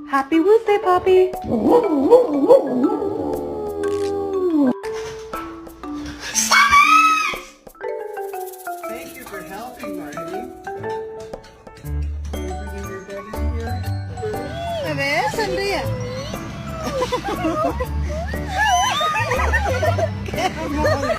Happy birthday, Poppy! Thank you for helping, Marty. Bringing your bed in here. ¿Ves? Sonríe. ¡Qué amor!